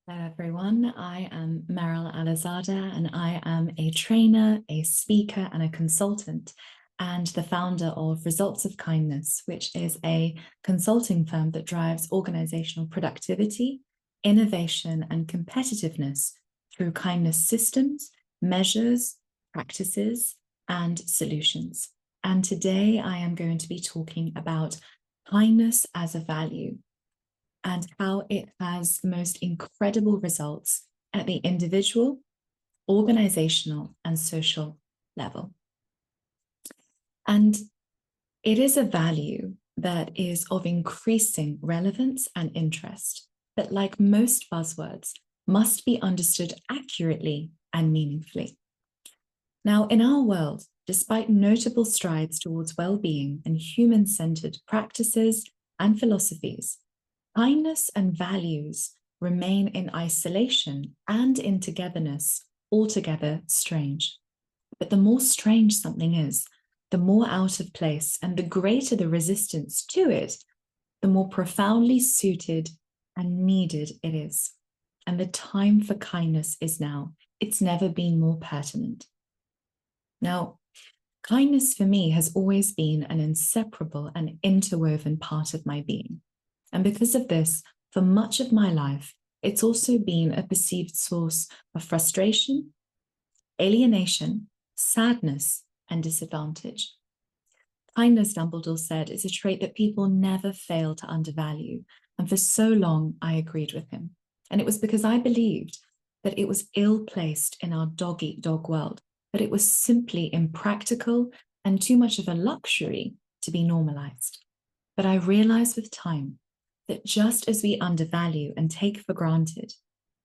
Hello, everyone. I am Meryl Alizada, and I am a trainer, a speaker, and a consultant, and the founder of Results of Kindness, which is a consulting firm that drives organizational productivity, innovation, and competitiveness through kindness systems, measures, practices, and solutions. And today I am going to be talking about kindness as a value and how it has the most incredible results at the individual, organizational, and social level. And it is a value that is of increasing relevance and interest, but like most buzzwords, must be understood accurately and meaningfully. Now, in our world, despite notable strides towards well-being and human-centered practices and philosophies, kindness and values remain in isolation and in togetherness, altogether strange. But the more strange something is, the more out of place and the greater the resistance to it, the more profoundly suited and needed it is. And the time for kindness is now. It's never been more pertinent. Now, kindness for me has always been an inseparable and interwoven part of my being. And because of this, for much of my life, it's also been a perceived source of frustration, alienation, sadness, and disadvantage. Kindness, Dumbledore said, is a trait that people never fail to undervalue. And for so long, I agreed with him. And it was because I believed that it was ill-placed in our dog-eat-dog world, that it was simply impractical and too much of a luxury to be normalized. But I realized with time that just as we undervalue and take for granted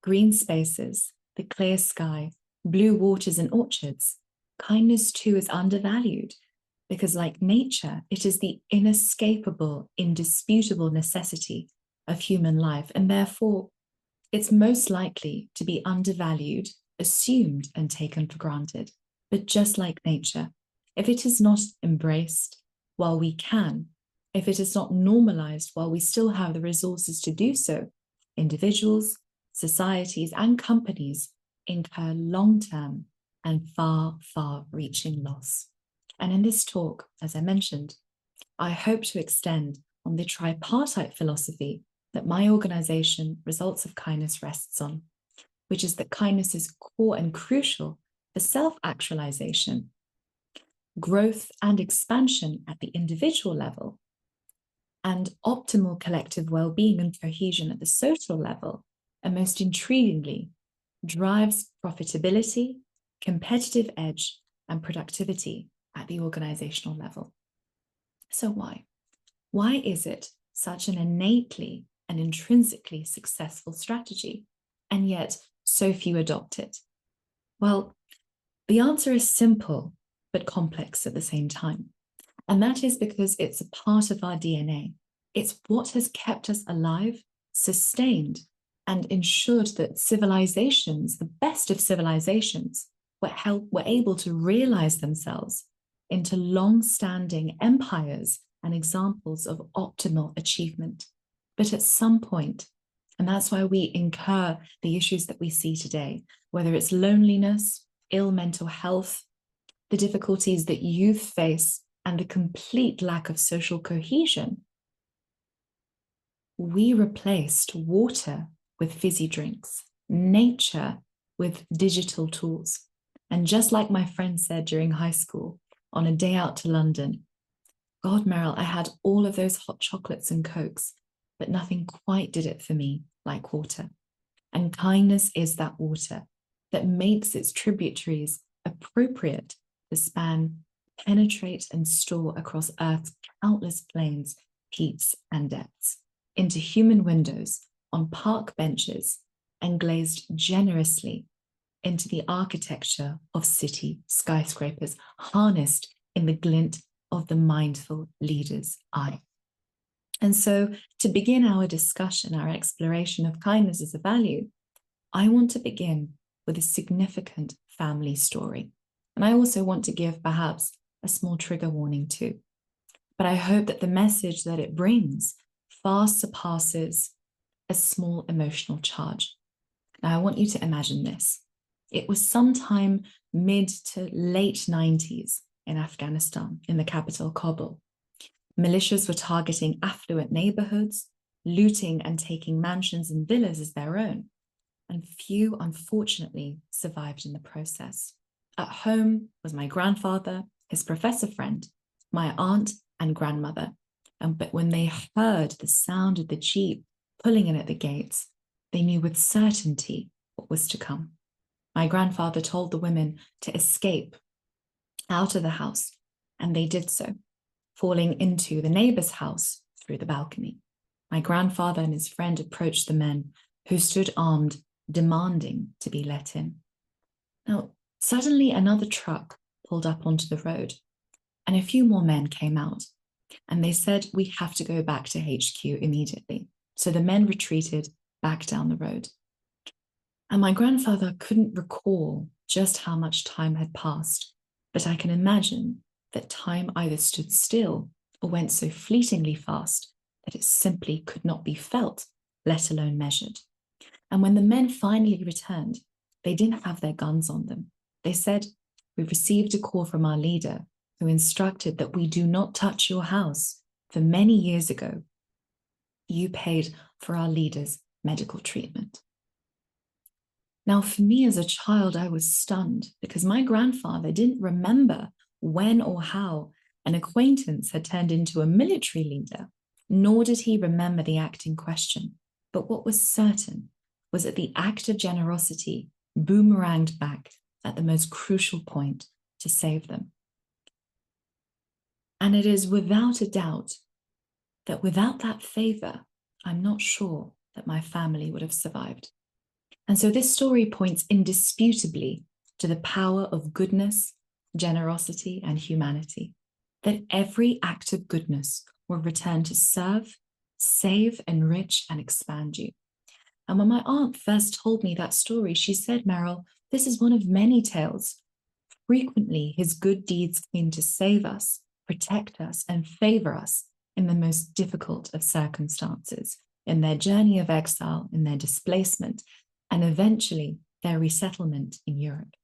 green spaces, the clear sky, blue waters, and orchards, kindness too is undervalued because, like nature, it is the inescapable, indisputable necessity of human life, and therefore it's most likely to be undervalued, assumed, and taken for granted. But just like nature, if it is not embraced while we can, if it is not normalized while we still have the resources to do so, individuals, societies, and companies incur long-term and far, far-reaching loss. And in this talk, as I mentioned, I hope to extend on the tripartite philosophy that my organization, Results of Kindness, rests on, which is that kindness is core and crucial for self-actualization, growth and expansion at the individual level, and optimal collective well-being and cohesion at the social level, and most intriguingly, drives profitability, competitive edge, and productivity at the organizational level. So why? Why is it such an innately and intrinsically successful strategy, and yet so few adopt it? Well, the answer is simple, but complex at the same time. And that is because it's a part of our DNA. It's what has kept us alive, sustained, and ensured that civilizations, the best of civilizations, were able to realize themselves into long-standing empires and examples of optimal achievement. But at some point, and that's why we incur the issues that we see today, whether it's loneliness, ill mental health, the difficulties that youth face, and the complete lack of social cohesion, we replaced water with fizzy drinks, nature with digital tools. And just like my friend said during high school, on a day out to London, God, Meryl, I had all of those hot chocolates and Cokes, but nothing quite did it for me like water. And kindness is that water that makes its tributaries appropriate to span, penetrate, and store across Earth's countless plains, peaks, and depths, into human windows, on park benches, and glazed generously into the architecture of city skyscrapers, harnessed in the glint of the mindful leader's eye. And so, to begin our discussion, our exploration of kindness as a value, I want to begin with a significant family story. And I also want to give perhaps a small trigger warning too. But I hope that the message that it brings far surpasses a small emotional charge. Now, I want you to imagine this. It was sometime mid to late 90s in Afghanistan, in the capital, Kabul. Militias were targeting affluent neighborhoods, looting and taking mansions and villas as their own. And few, unfortunately, survived in the process. At home was my grandfather, his professor friend, my aunt and grandmother. But when they heard the sound of the jeep pulling in at the gates, they knew with certainty what was to come. My grandfather told the women to escape out of the house, and they did so, falling into the neighbor's house through the balcony. My grandfather and his friend approached the men, who stood armed, demanding to be let in. Now, suddenly another truck pulled up onto the road, and a few more men came out, and they said, "We have to go back to HQ immediately." So the men retreated back down the road. And my grandfather couldn't recall just how much time had passed, but I can imagine that time either stood still or went so fleetingly fast that it simply could not be felt, let alone measured. And when the men finally returned, they didn't have their guns on them. They said, "We received a call from our leader who instructed that we do not touch your house. For many years ago, you paid for our leader's medical treatment." Now, for me as a child, I was stunned because my grandfather didn't remember when or how an acquaintance had turned into a military leader, nor did he remember the act in question. But what was certain was that the act of generosity boomeranged back at the most crucial point to save them. And it is without a doubt that without that favor, I'm not sure that my family would have survived. And so this story points indisputably to the power of goodness, generosity, and humanity, that every act of goodness will return to serve, save, enrich, and expand you. And when my aunt first told me that story, she said, "Meryl, this is one of many tales. Frequently, his good deeds came to save us, protect us, and favor us in the most difficult of circumstances, in their journey of exile, in their displacement, and eventually their resettlement in Europe."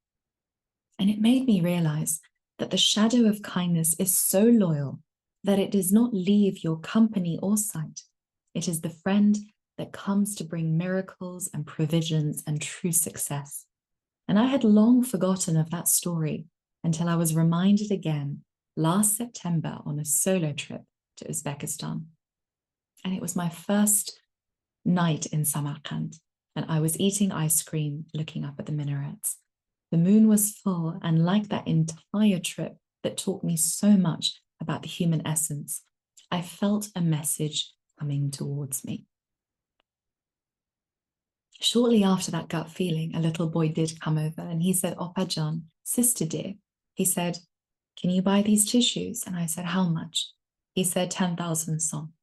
And it made me realize that the shadow of kindness is so loyal that it does not leave your company or sight. It is the friend that comes to bring miracles and provisions and true success. And I had long forgotten of that story until I was reminded again last September on a solo trip to Uzbekistan. And it was my first night in Samarkand, and I was eating ice cream, looking up at the minarets. The moon was full, and like that entire trip that taught me so much about the human essence, I felt a message coming towards me. Shortly after that gut feeling, a little boy did come over, and he said, "Opajan, sister dear," he said, "can you buy these tissues?" And I said, "How much?" He said, 10,000 song.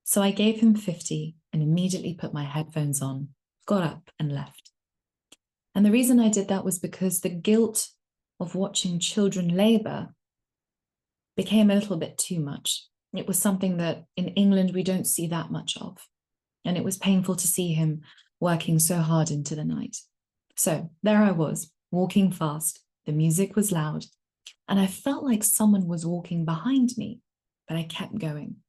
So I gave him 50 and immediately put my headphones on, got up and left. And the reason I did that was because the guilt of watching children labor became a little bit too much. It was something that in England we don't see that much of. And it was painful to see him working so hard into the night. So there I was, walking fast. The music was loud, and I felt like someone was walking behind me, but I kept going.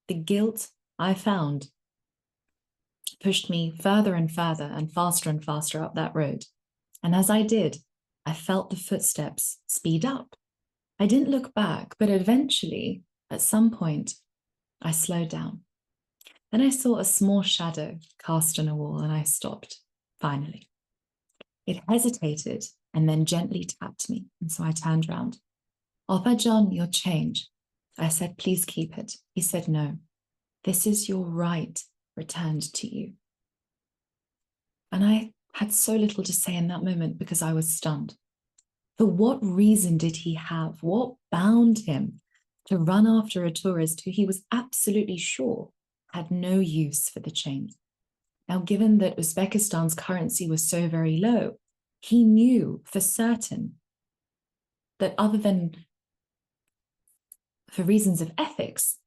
The guilt I found pushed me further and further and faster up that road. And as I did, I felt the footsteps speed up. I didn't look back, but eventually, at some point, I slowed down. Then I saw a small shadow cast on a wall, and I stopped, finally. It hesitated and then gently tapped me, and so I turned round. "Opajan, your change." I said, "Please keep it." He said, "No, this is your right returned to you." And I had so little to say in that moment because I was stunned. For what reason did he have? What bound him to run after a tourist who he was absolutely sure had no use for the change? Now, given that Uzbekistan's currency was so very low, he knew for certain that other than for reasons of ethics,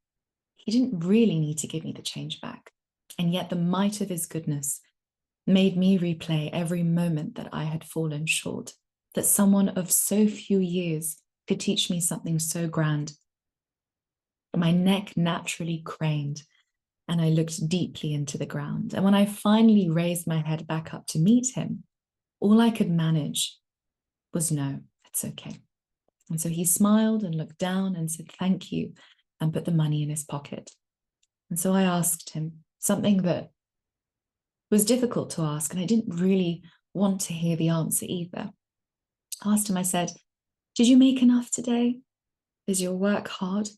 he didn't really need to give me the change back. And yet the might of his goodness made me replay every moment that I had fallen short, that someone of so few years could teach me something so grand. My neck naturally craned, and I looked deeply into the ground. And when I finally raised my head back up to meet him, all I could manage was, no, it's okay. And so he smiled and looked down and said, thank you, and put the money in his pocket. And so I asked him something that was difficult to ask, and I didn't really want to hear the answer either. I asked him, I said, did you make enough today? Is your work hard?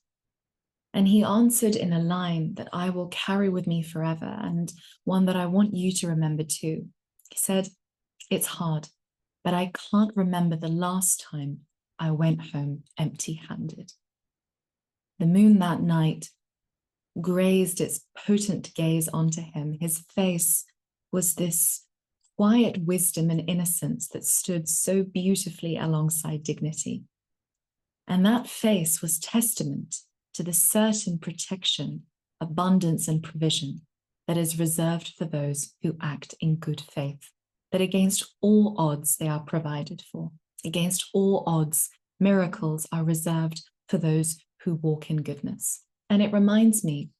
And he answered in a line that I will carry with me forever, and one that I want you to remember too. He said, it's hard, but I can't remember the last time I went home empty-handed. The moon that night grazed its potent gaze onto him. His face was this quiet wisdom and innocence that stood so beautifully alongside dignity. And that face was testament to the certain protection, abundance, and provision that is reserved for those who act in good faith, that against all odds they are provided for. Against all odds, miracles are reserved for those who walk in goodness. And it reminds me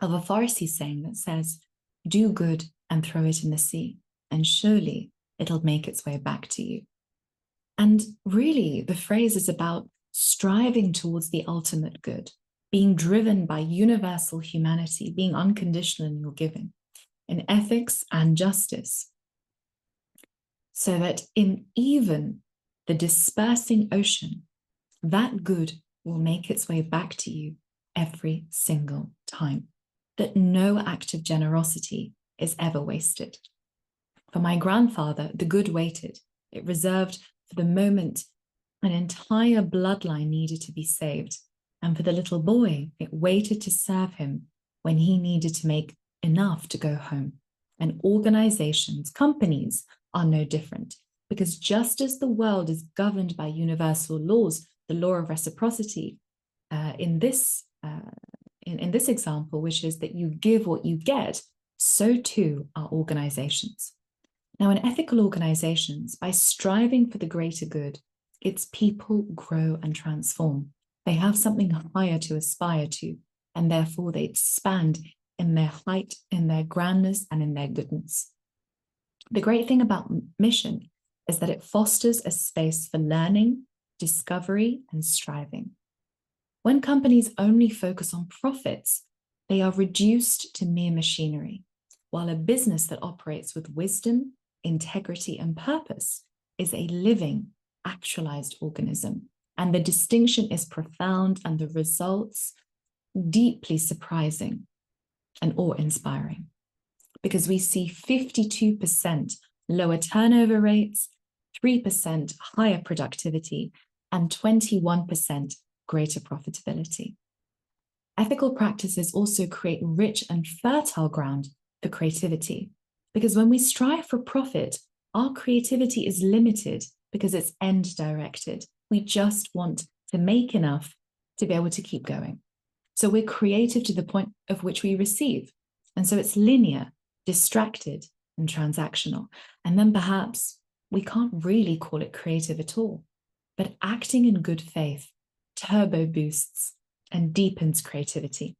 of a Farsi saying that says, do good and throw it in the sea, and surely it'll make its way back to you. And really, the phrase is about striving towards the ultimate good, being driven by universal humanity, being unconditional in your giving, in ethics and justice, so that in even the dispersing ocean, that good will make its way back to you every single time, that no act of generosity is ever wasted. For my grandfather, the good waited. It reserved for the moment an entire bloodline needed to be saved. And for the little boy, it waited to serve him when he needed to make enough to go home. And organizations, companies are no different, because just as the world is governed by universal laws, the law of reciprocity, in this example, which is that you give what you get, so too are organizations. Now, in ethical organizations, by striving for the greater good, its people grow and transform. They have something higher to aspire to, and therefore they expand in their height, in their grandness, and in their goodness. The great thing about mission is that it fosters a space for learning, discovery, and striving. When companies only focus on profits, they are reduced to mere machinery, while a business that operates with wisdom, integrity, and purpose is a living, actualized organism. And the distinction is profound and the results deeply surprising and awe-inspiring, because we see 52% lower turnover rates, 3% higher productivity, and 21% greater profitability. Ethical practices also create rich and fertile ground for creativity, because when we strive for profit, our creativity is limited because it's end-directed. We just want to make enough to be able to keep going. So we're creative to the point of which we receive. And so it's linear, distracted, and transactional. And then perhaps we can't really call it creative at all. But acting in good faith turbo boosts and deepens creativity,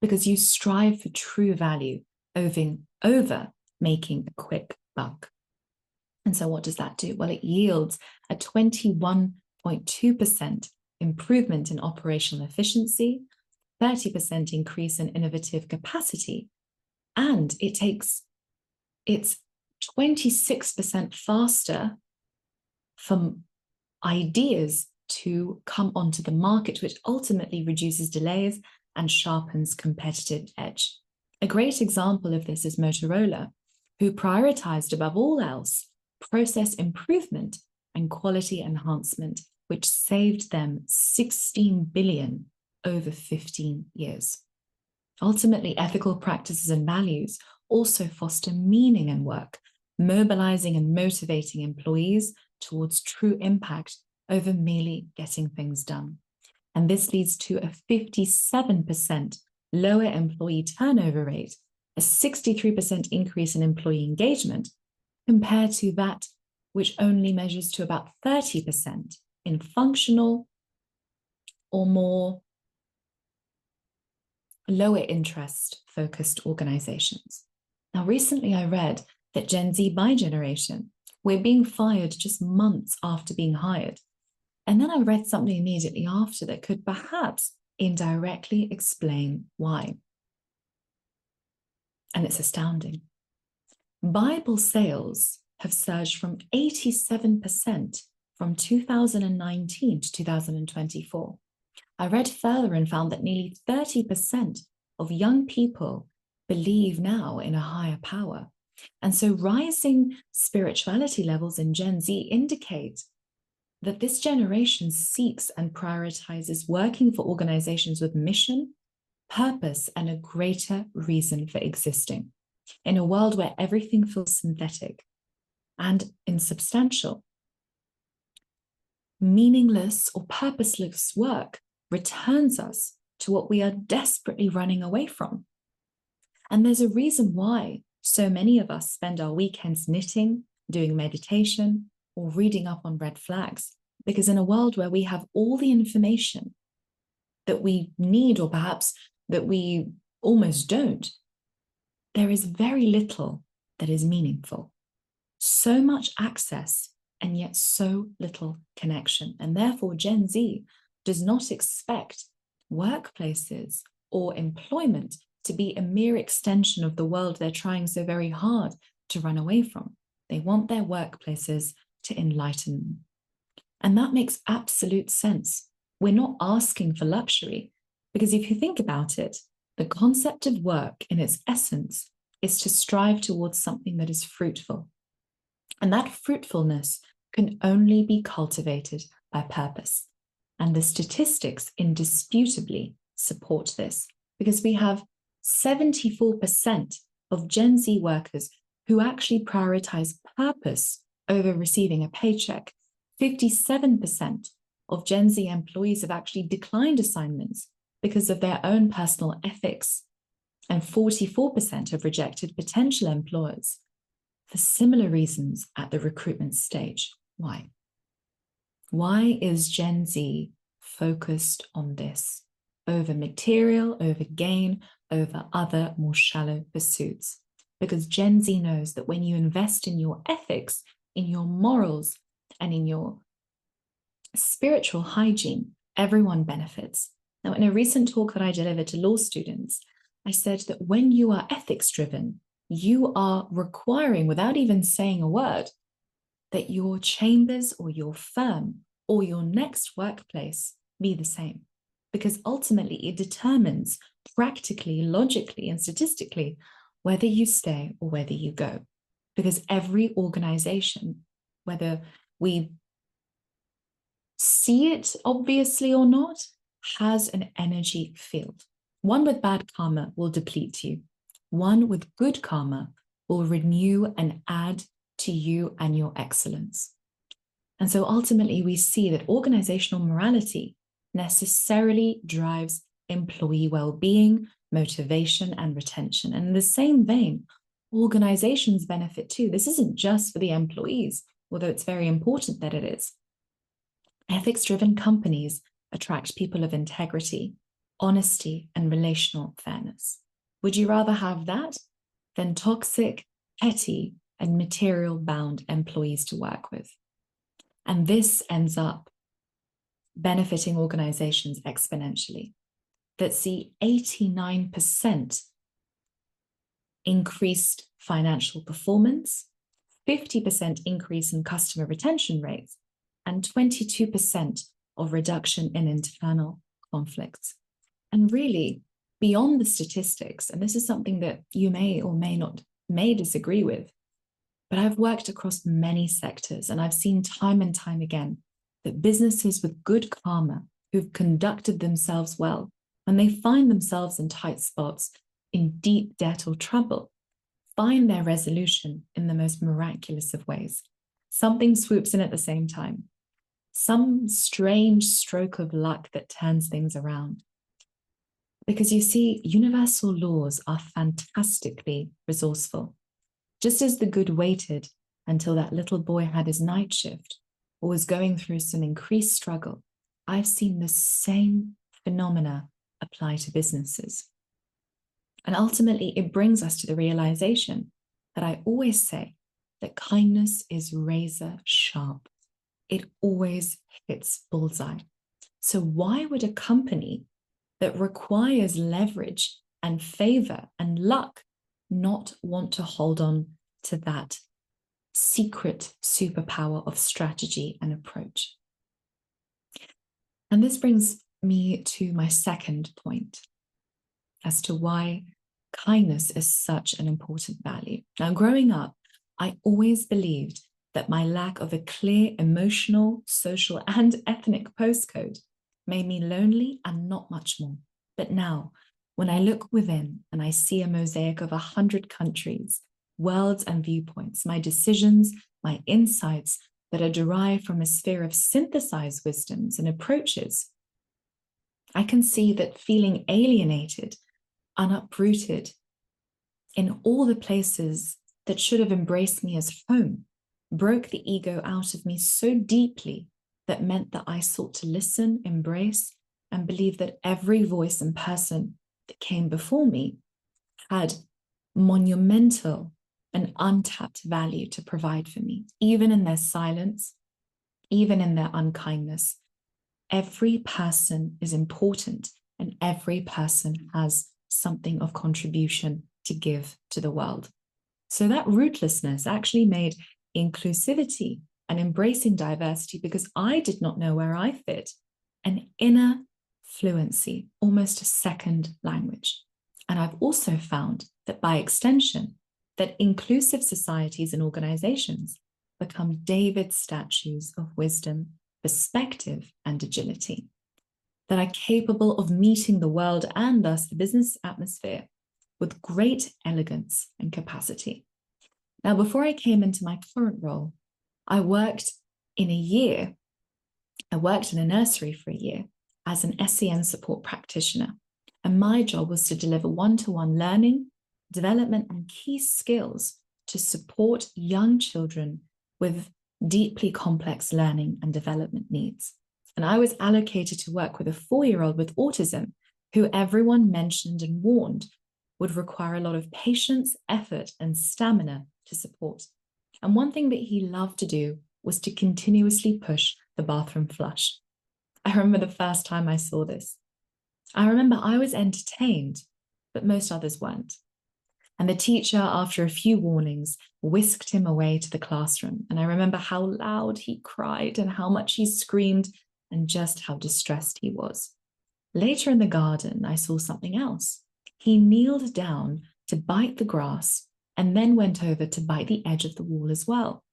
because you strive for true value over making a quick buck. And so what does that do? Well, it yields a 21.2% improvement in operational efficiency, 30% increase in innovative capacity, and it's 26% faster from ideas to come onto the market, which ultimately reduces delays and sharpens competitive edge. A great example of this is Motorola, who prioritized above all else process improvement and quality enhancement, which saved them $16 billion over 15 years. Ultimately, ethical practices and values also foster meaning in work, mobilizing and motivating employees towards true impact over merely getting things done. And this leads to a 57% lower employee turnover rate a 63% increase in employee engagement compared to that which only measures to about 30% in functional or more lower interest focused organizations. Now, recently I read that Gen Z, my generation, we're being fired just months after being hired. And then I read something immediately after that could perhaps indirectly explain why. And it's astounding. Bible sales have surged from 87% from 2019 to 2024. I read further and found that nearly 30% of young people believe now in a higher power. And so rising spirituality levels in Gen Z indicate that this generation seeks and prioritizes working for organizations with mission, purpose, and a greater reason for existing in a world where everything feels synthetic and insubstantial. Meaningless or purposeless work returns us to what we are desperately running away from. And there's a reason why so many of us spend our weekends knitting, doing meditation, or reading up on red flags. Because in a world where we have all the information that we need, or perhaps that we almost don't, there is very little that is meaningful. So much access and yet so little connection. And therefore, Gen Z does not expect workplaces or employment to be a mere extension of the world they're trying so very hard to run away from. They want their workplaces to enlighten them. And that makes absolute sense. We're not asking for luxury, because if you think about it, the concept of work in its essence is to strive towards something that is fruitful. And that fruitfulness can only be cultivated by purpose. And the statistics indisputably support this, because we have 74% of Gen Z workers who actually prioritize purpose over receiving a paycheck. 57% of Gen Z employees have actually declined assignments because of their own personal ethics, and 44% have rejected potential employers for similar reasons at the recruitment stage. Why? Why is Gen Z focused on this over material, over gain, over other more shallow pursuits? Because Gen Z knows that when you invest in your ethics, in your morals, and in your spiritual hygiene, everyone benefits. Now, in a recent talk that I delivered to law students, I said that when you are ethics driven, you are requiring, without even saying a word, that your chambers or your firm or your next workplace be the same. Because ultimately it determines practically, logically, and statistically whether you stay or whether you go. Because every organization, whether we see it obviously or not, has an energy field. One with bad karma will deplete you. One with good karma will renew and add to you and your excellence. And so ultimately we see that organizational morality necessarily drives employee well-being, motivation, and retention. And in the same vein, organizations benefit too. This isn't just for the employees, although it's very important that it is. Ethics-driven companies attract people of integrity, honesty, and relational fairness. Would you rather have that than toxic, petty, and material-bound employees to work with? And this ends up benefiting organizations exponentially that see 89% increased financial performance, 50% increase in customer retention rates, and 22% of reduction in internal conflicts. And really, beyond the statistics, and this is something that you may or may disagree with, but I've worked across many sectors and I've seen time and time again that businesses with good karma who've conducted themselves well, when they find themselves in tight spots, in deep debt or trouble, find their resolution in the most miraculous of ways. Something swoops in at the same time. Some strange stroke of luck that turns things around. Because you see, universal laws are fantastically resourceful. Just as the good waited until that little boy had his night shift or was going through some increased struggle, I've seen the same phenomena apply to businesses. And ultimately, it brings us to the realization that I always say that kindness is razor sharp. It always hits bullseye. So why would a company that requires leverage and favor and luck not want to hold on to that secret superpower of strategy and approach? And this brings me to my second point as to why kindness is such an important value. Now, growing up, I always believed that my lack of a clear emotional, social, and ethnic postcode made me lonely and not much more. But now, when I look within and I see a mosaic of 100 countries, worlds, and viewpoints, my decisions, my insights that are derived from a sphere of synthesized wisdoms and approaches, I can see that feeling alienated, uprooted in all the places that should have embraced me as home broke the ego out of me so deeply that meant that I sought to listen, embrace, and believe that every voice and person that came before me had monumental and untapped value to provide for me, even in their silence, even in their unkindness. Every person is important and every person has something of contribution to give to the world. So that rootlessness actually made inclusivity and embracing diversity, because I did not know where I fit, an inner fluency, almost a second language. And I've also found that by extension, that inclusive societies and organizations become David statues of wisdom, perspective, and agility that are capable of meeting the world and thus the business atmosphere with great elegance and capacity. Now, before I came into my current role, I worked in a nursery for a year as an SEN support practitioner. And my job was to deliver one-to-one learning, development, and key skills to support young children with deeply complex learning and development needs. And I was allocated to work with a 4-year-old with autism, who everyone mentioned and warned would require a lot of patience, effort, and stamina to support. And one thing that he loved to do was to continuously push the bathroom flush. I remember the first time I saw this. I remember I was entertained, but most others weren't. And the teacher, after a few warnings, whisked him away to the classroom. And I remember how loud he cried and how much he screamed and just how distressed he was. Later in the garden, I saw something else. He kneeled down to bite the grass and then went over to bite the edge of the wall as well.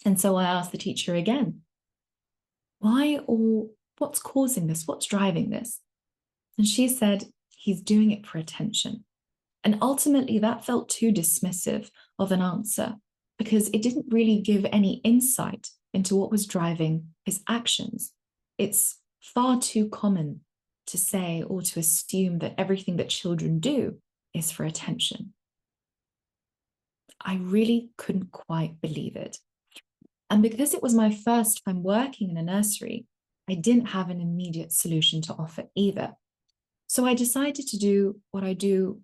And so I asked the teacher again, why, or what's causing this? What's driving this? And she said, he's doing it for attention. And ultimately that felt too dismissive of an answer, because it didn't really give any insight into what was driving his actions. It's far too common to say or to assume that everything that children do is for attention. I really couldn't quite believe it. And because it was my first time working in a nursery, I didn't have an immediate solution to offer either. So I decided to do what I do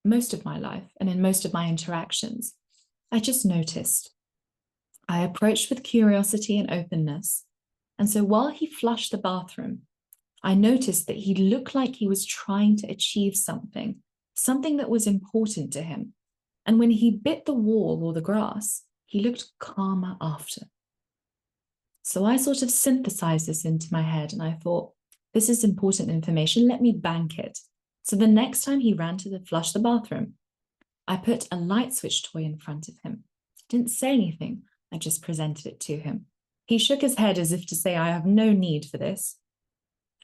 most of my life and in most of my interactions. I just noticed. I approached with curiosity and openness. And so while he flushed the bathroom, I noticed that he looked like he was trying to achieve something that was important to him. And when he bit the wall or the grass, he looked calmer after. So I sort of synthesized this into my head and I thought, this is important information, let me bank it. So the next time he ran to flush the bathroom, I put a light switch toy in front of him. Didn't say anything, I just presented it to him. He shook his head as if to say, I have no need for this,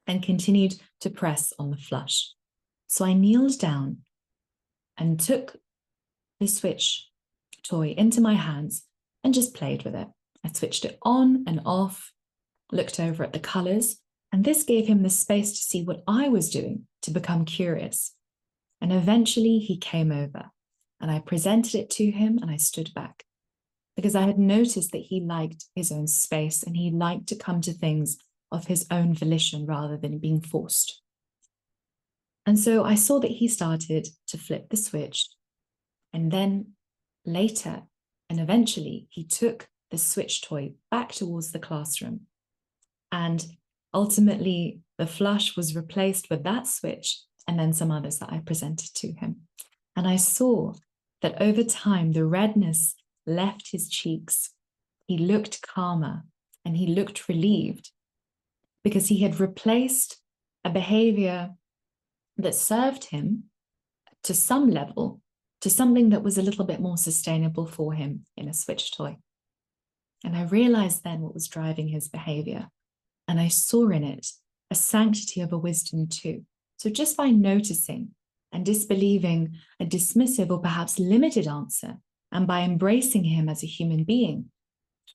and continued to press on the flush. So I kneeled down and took the switch toy into my hands and just played with it. I switched it on and off, looked over at the colors, and this gave him the space to see what I was doing to become curious. And eventually he came over and I presented it to him and I stood back because I had noticed that he liked his own space and he liked to come to things of his own volition rather than being forced. And so I saw that he started to flip the switch. And then later, and eventually, he took the switch toy back towards the classroom. And ultimately, the flush was replaced with that switch and then some others that I presented to him. And I saw that over time, the redness left his cheeks. He looked calmer and he looked relieved because he had replaced a behavior that served him to some level to something that was a little bit more sustainable for him in a switch toy. And I realized then what was driving his behavior. And I saw in it a sanctity of a wisdom too. So just by noticing and disbelieving a dismissive or perhaps limited answer, and by embracing him as a human being,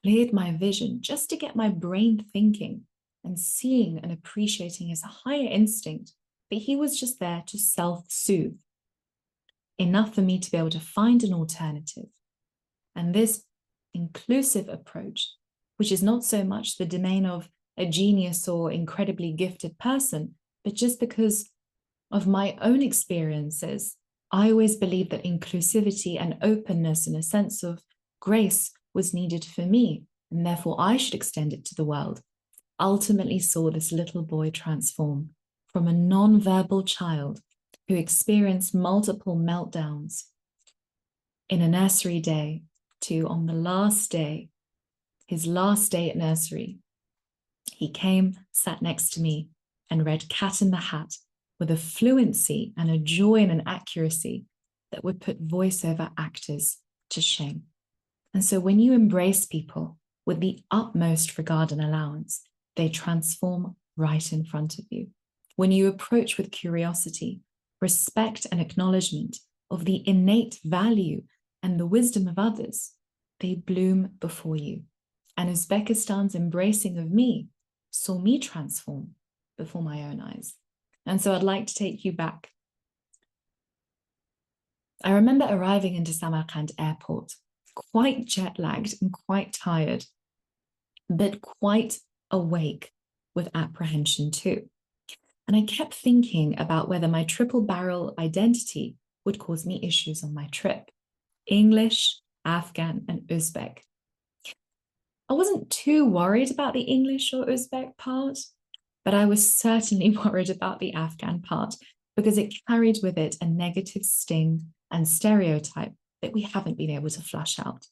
cleared my vision just to get my brain thinking and seeing and appreciating his higher instinct that he was just there to self-soothe. Enough for me to be able to find an alternative. And this inclusive approach, which is not so much the domain of a genius or incredibly gifted person, but just because of my own experiences, I always believed that inclusivity and openness and a sense of grace was needed for me, and therefore I should extend it to the world. Ultimately saw this little boy transform from a non-verbal child who experienced multiple meltdowns in a nursery day to on the last day, his last day at nursery, he came, sat next to me and read Cat in the Hat with a fluency and a joy and an accuracy that would put voiceover actors to shame. And so when you embrace people with the utmost regard and allowance, they transform right in front of you. When you approach with curiosity, respect and acknowledgement of the innate value and the wisdom of others, they bloom before you. And Uzbekistan's embracing of me saw me transform before my own eyes. And so I'd like to take you back. I remember arriving into Samarkand airport, quite jet-lagged and quite tired, but quite awake with apprehension too. And I kept thinking about whether my triple barrel identity would cause me issues on my trip. English, Afghan, and Uzbek. I wasn't too worried about the English or Uzbek part, but I was certainly worried about the Afghan part because it carried with it a negative sting and stereotype that we haven't been able to flush out.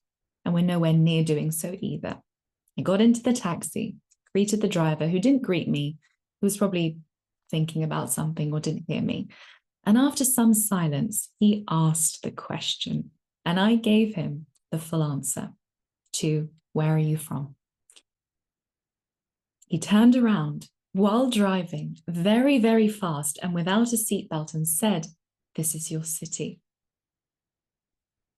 And we're nowhere near doing so either. I got into the taxi, greeted the driver who didn't greet me, who was probably thinking about something or didn't hear me. And after some silence, he asked the question, and I gave him the full answer to, "Where are you from?" He turned around while driving very, very fast and without a seatbelt and said, "This is your city."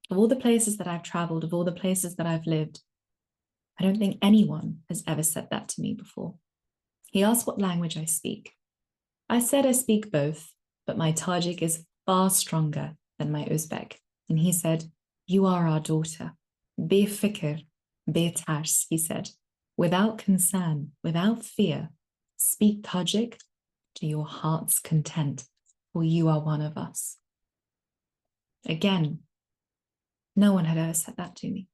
Of all the places that I've traveled, of all the places that I've lived, I don't think anyone has ever said that to me before. He asked what language I speak. I said I speak both, but my Tajik is far stronger than my Uzbek. And he said, "You are our daughter. Be fikr, be tars," he said, "without concern, without fear. Speak Tajik to your heart's content, for you are one of us." Again, no one had ever said that to me.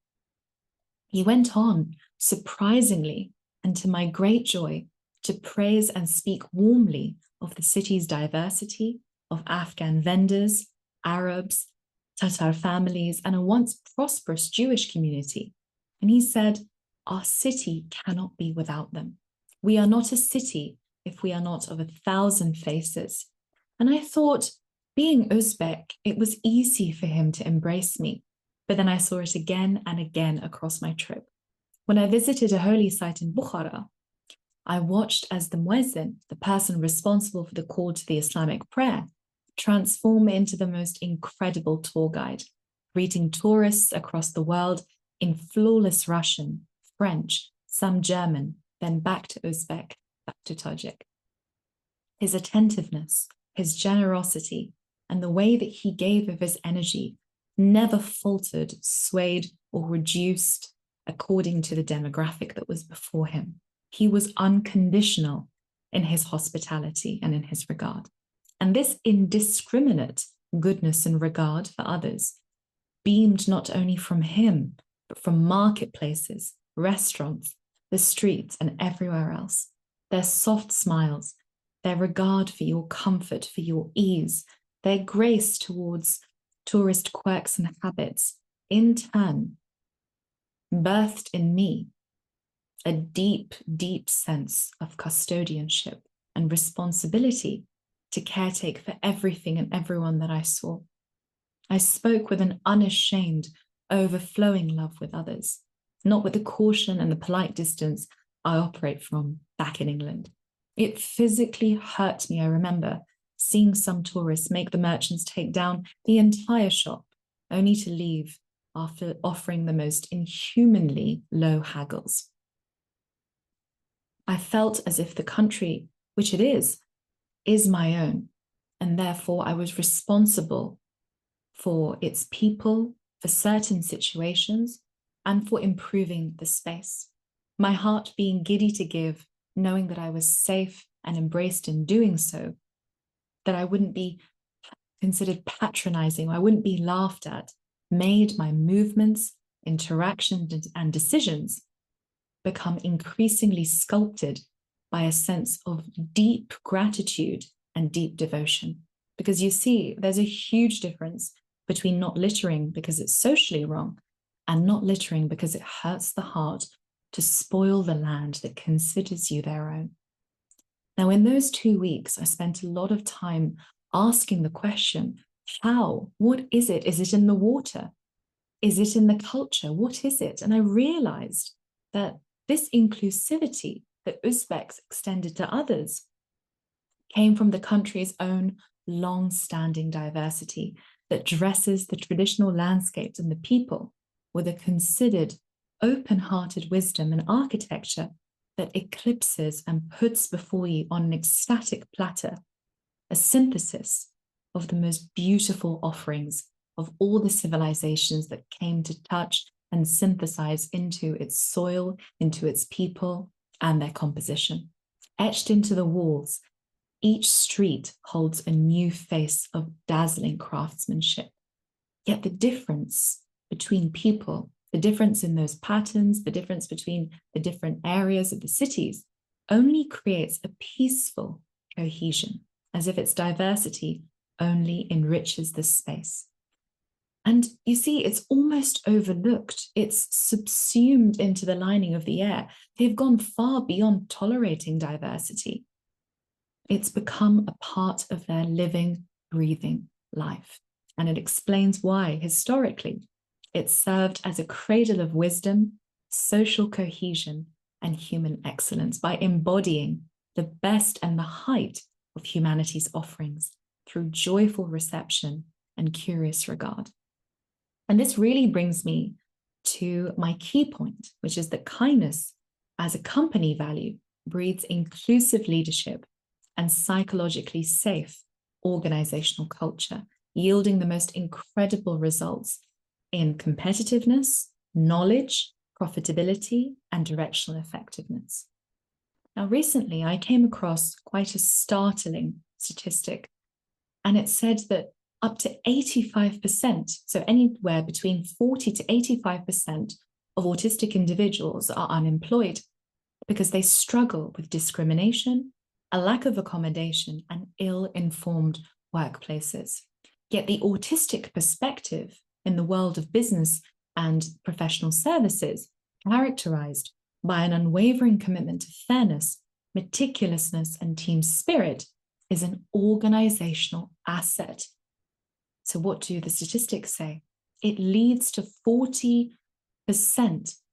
He went on, surprisingly, and to my great joy, to praise and speak warmly of the city's diversity, of Afghan vendors, Arabs, Tatar families, and a once prosperous Jewish community. And he said, "Our city cannot be without them. We are not a city if we are not of 1,000 faces." And I thought, being Uzbek, it was easy for him to embrace me. But then I saw it again and again across my trip. When I visited a holy site in Bukhara, I watched as the muezzin, the person responsible for the call to the Islamic prayer, transform into the most incredible tour guide, greeting tourists across the world in flawless Russian, French, some German, then back to Uzbek, back to Tajik. His attentiveness, his generosity, and the way that he gave of his energy never faltered, swayed, or reduced according to the demographic that was before him. He was unconditional in his hospitality and in his regard. And this indiscriminate goodness and regard for others beamed not only from him, but from marketplaces, restaurants, the streets, and everywhere else. Their soft smiles, their regard for your comfort, for your ease, their grace towards tourist quirks and habits, in turn, birthed in me a deep, deep sense of custodianship and responsibility to caretake for everything and everyone that I saw. I spoke with an unashamed, overflowing love with others, not with the caution and the polite distance I operate from back in England. It physically hurt me, I remember, seeing some tourists make the merchants take down the entire shop, only to leave after offering the most inhumanly low haggles. I felt as if the country, which it is my own, and therefore I was responsible for its people, for certain situations, and for improving the space. My heart being giddy to give, knowing that I was safe and embraced in doing so, that I wouldn't be considered patronizing, I wouldn't be laughed at, made my movements, interactions, and decisions become increasingly sculpted by a sense of deep gratitude and deep devotion. Because you see, there's a huge difference between not littering because it's socially wrong and not littering because it hurts the heart to spoil the land that considers you their own. Now, in those 2 weeks, I spent a lot of time asking the question, how? What is it? Is it in the water? Is it in the culture? What is it? And I realized that this inclusivity that Uzbeks extended to others came from the country's own long-standing diversity that dresses the traditional landscapes and the people with a considered, open-hearted wisdom and architecture that eclipses and puts before you on an ecstatic platter a synthesis of the most beautiful offerings of all the civilizations that came to touch and synthesize into its soil, into its people, and their composition. Etched into the walls, each street holds a new face of dazzling craftsmanship. Yet the difference between people, the difference in those patterns, the difference between the different areas of the cities, only creates a peaceful cohesion, as if its diversity only enriches the space. And you see, it's almost overlooked. It's subsumed into the lining of the air. They've gone far beyond tolerating diversity. It's become a part of their living, breathing life. And it explains why, historically, it served as a cradle of wisdom, social cohesion, and human excellence by embodying the best and the height of humanity's offerings through joyful reception and curious regard. And this really brings me to my key point, which is that kindness as a company value breeds inclusive leadership and psychologically safe organizational culture, yielding the most incredible results in competitiveness, knowledge, profitability, and directional effectiveness. Now, recently, I came across quite a startling statistic, and it said that up to 85%, so anywhere between 40 to 85% of autistic individuals are unemployed because they struggle with discrimination, a lack of accommodation, and ill-informed workplaces. Yet the autistic perspective in the world of business and professional services, characterized by an unwavering commitment to fairness, meticulousness, and team spirit, is an organizational asset. So what do the statistics say? It leads to 40%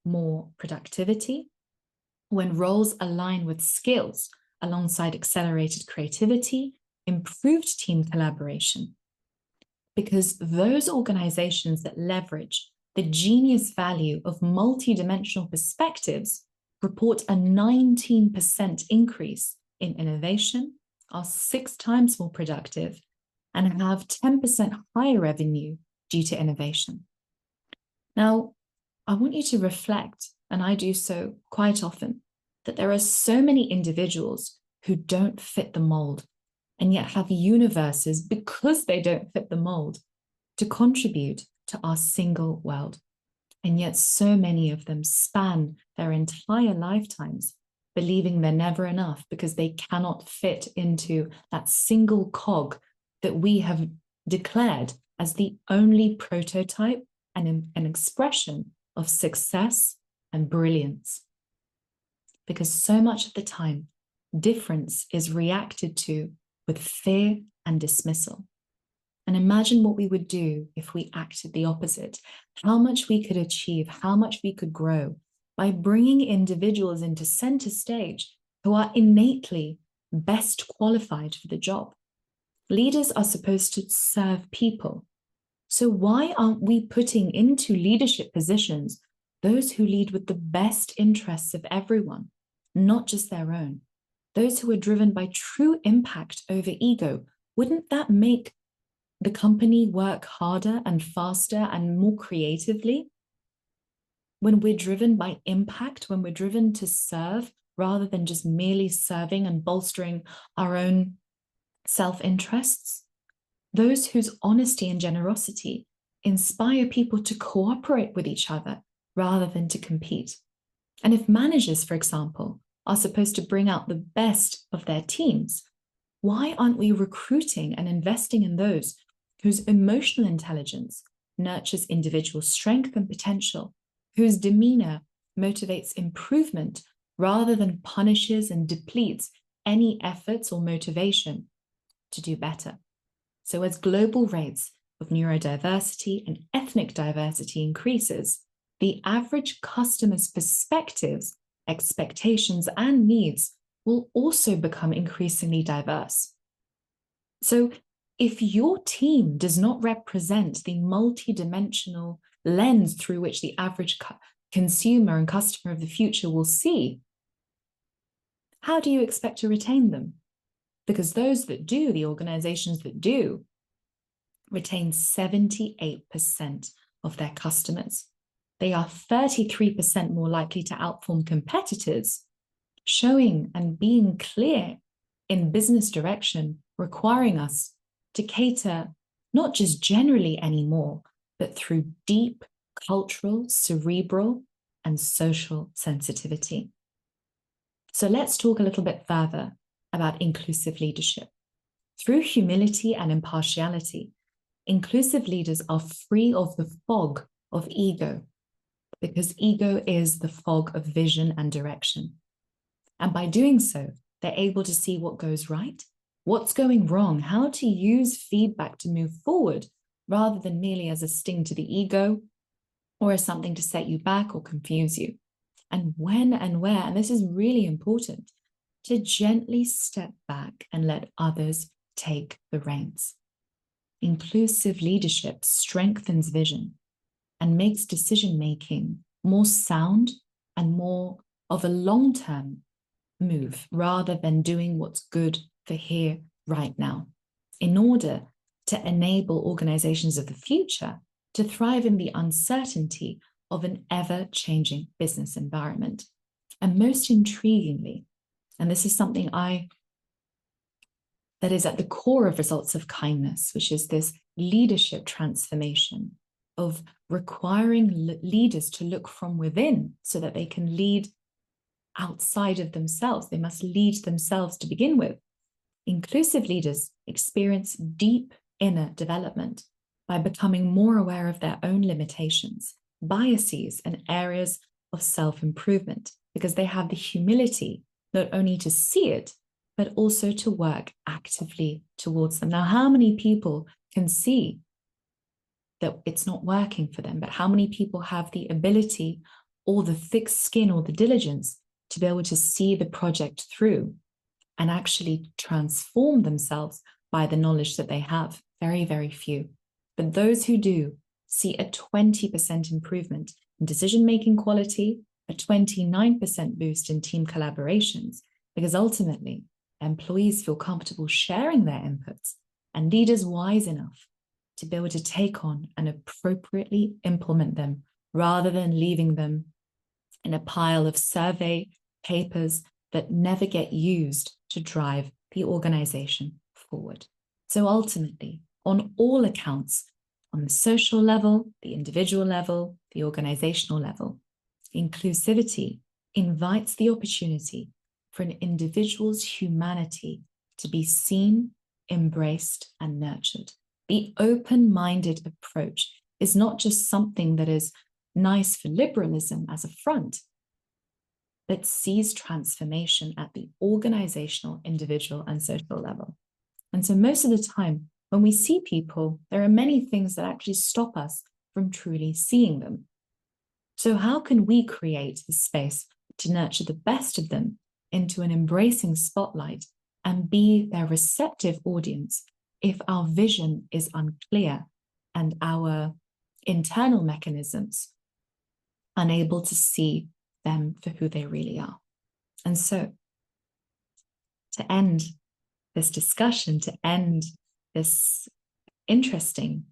more productivity when roles align with skills alongside accelerated creativity, improved team collaboration. Because those organizations that leverage the genius value of multidimensional perspectives report a 19% increase in innovation, are 6 times more productive and have 10% higher revenue due to innovation. Now, I want you to reflect, and I do so quite often, that there are so many individuals who don't fit the mold and yet have universes, because they don't fit the mold, to contribute to our single world. And yet so many of them span their entire lifetimes believing they're never enough because they cannot fit into that single cog that we have declared as the only prototype and an expression of success and brilliance. Because so much of the time, difference is reacted to with fear and dismissal. And imagine what we would do if we acted the opposite, how much we could achieve, how much we could grow by bringing individuals into center stage who are innately best qualified for the job. Leaders are supposed to serve people. So why aren't we putting into leadership positions those who lead with the best interests of everyone, not just their own? Those who are driven by true impact over ego. Wouldn't that make the company work harder and faster and more creatively? When we're driven by impact, when we're driven to serve rather than just merely serving and bolstering our own self-interests, those whose honesty and generosity inspire people to cooperate with each other rather than to compete. And if managers, for example, are supposed to bring out the best of their teams, why aren't we recruiting and investing in those whose emotional intelligence nurtures individual strength and potential, whose demeanor motivates improvement rather than punishes and depletes any efforts or motivation to do better? So as global rates of neurodiversity and ethnic diversity increases, the average customer's perspectives, expectations, and needs will also become increasingly diverse. So if your team does not represent the multidimensional lens through which the average consumer and customer of the future will see, how do you expect to retain them? Because those that do, the organizations that do, retain 78% of their customers. They are 33% more likely to outperform competitors, showing and being clear in business direction, requiring us to cater not just generally anymore, but through deep cultural, cerebral, and social sensitivity. So let's talk a little bit further about inclusive leadership. Through humility and impartiality, inclusive leaders are free of the fog of ego, because ego is the fog of vision and direction. And by doing so, they're able to see what goes right, what's going wrong, how to use feedback to move forward, rather than merely as a sting to the ego or as something to set you back or confuse you. And when and where, and this is really important, to gently step back and let others take the reins. Inclusive leadership strengthens vision and makes decision-making more sound and more of a long-term move rather than doing what's good for here, right now, in order to enable organizations of the future to thrive in the uncertainty of an ever-changing business environment. And most intriguingly, and this is something that is at the core of results of kindness, which is this leadership transformation of requiring leaders to look from within so that they can lead outside of themselves. They must lead themselves to begin with. Inclusive leaders experience deep inner development by becoming more aware of their own limitations, biases, and areas of self-improvement, because they have the humility not only to see it, but also to work actively towards them. Now, how many people can see that it's not working for them, but how many people have the ability or the thick skin or the diligence to be able to see the project through and actually transform themselves by the knowledge that they have? Very, very few. But those who do see a 20% improvement in decision-making quality, a 29% boost in team collaborations, because ultimately employees feel comfortable sharing their inputs, and leaders wise enough to be able to take on and appropriately implement them rather than leaving them in a pile of survey papers that never get used to drive the organization forward. So ultimately, on all accounts, on the social level, the individual level, the organizational level, inclusivity invites the opportunity for an individual's humanity to be seen, embraced, and nurtured. The open-minded approach is not just something that is nice for liberalism as a front, but sees transformation at the organizational, individual, and social level. And so most of the time, when we see people, there are many things that actually stop us from truly seeing them. So how can we create the space to nurture the best of them into an embracing spotlight and be their receptive audience if our vision is unclear and our internal mechanisms unable to see them for who they really are? And so to end this discussion, to end this interesting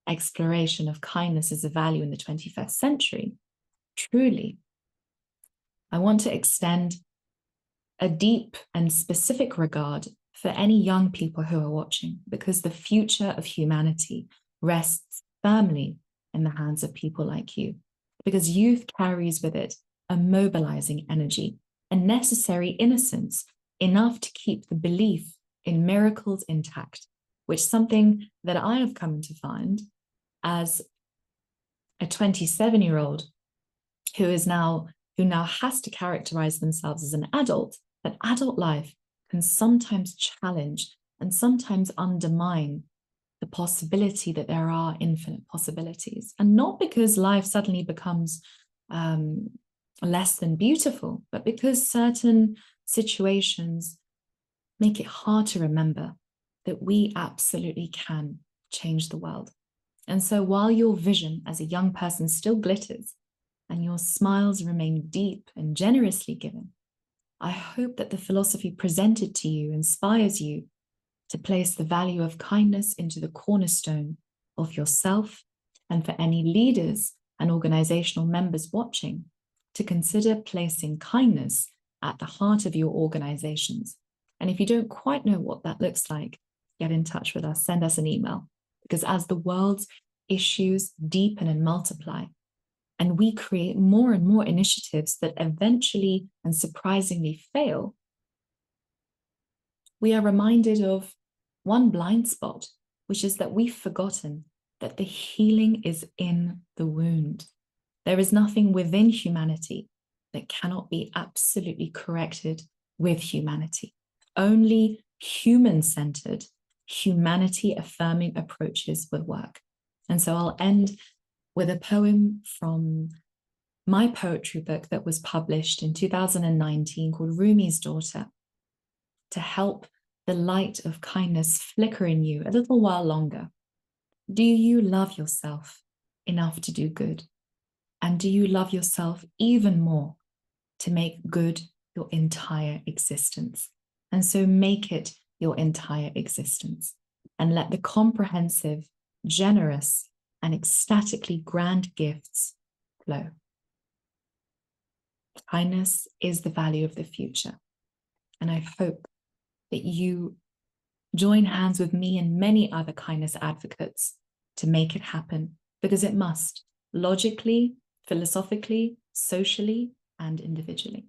exploration of kindness as a value in the 21st century, truly, I want to extend a deep and specific regard for any young people who are watching, because the future of humanity rests firmly in the hands of people like you, because youth carries with it a mobilizing energy, a necessary innocence, enough to keep the belief in miracles intact, which is something that I have come to find as a 27-year-old who now has to characterize themselves as an adult, that adult life can sometimes challenge and sometimes undermine the possibility that there are infinite possibilities. And not because life suddenly becomes less than beautiful, but because certain situations make it hard to remember that we absolutely can change the world. And so while your vision as a young person still glitters and your smiles remain deep and generously given, I hope that the philosophy presented to you inspires you to place the value of kindness into the cornerstone of yourself, and for any leaders and organizational members watching to consider placing kindness at the heart of your organizations. And if you don't quite know what that looks like, get in touch with us, send us an email, because as the world's issues deepen and multiply, and we create more and more initiatives that eventually and surprisingly fail, we are reminded of one blind spot, which is that we've forgotten that the healing is in the wound. There is nothing within humanity that cannot be absolutely corrected with humanity. Only human-centered, humanity-affirming approaches will work. And so I'll end with a poem from my poetry book that was published in 2019 called Rumi's Daughter, to help the light of kindness flicker in you a little while longer. Do you love yourself enough to do good? And do you love yourself even more to make good your entire existence? And so make it your entire existence, and let the comprehensive, generous, and ecstatically grand gifts flow. Kindness is the value of the future. And I hope that you join hands with me and many other kindness advocates to make it happen, because it must, logically, philosophically, socially, and individually.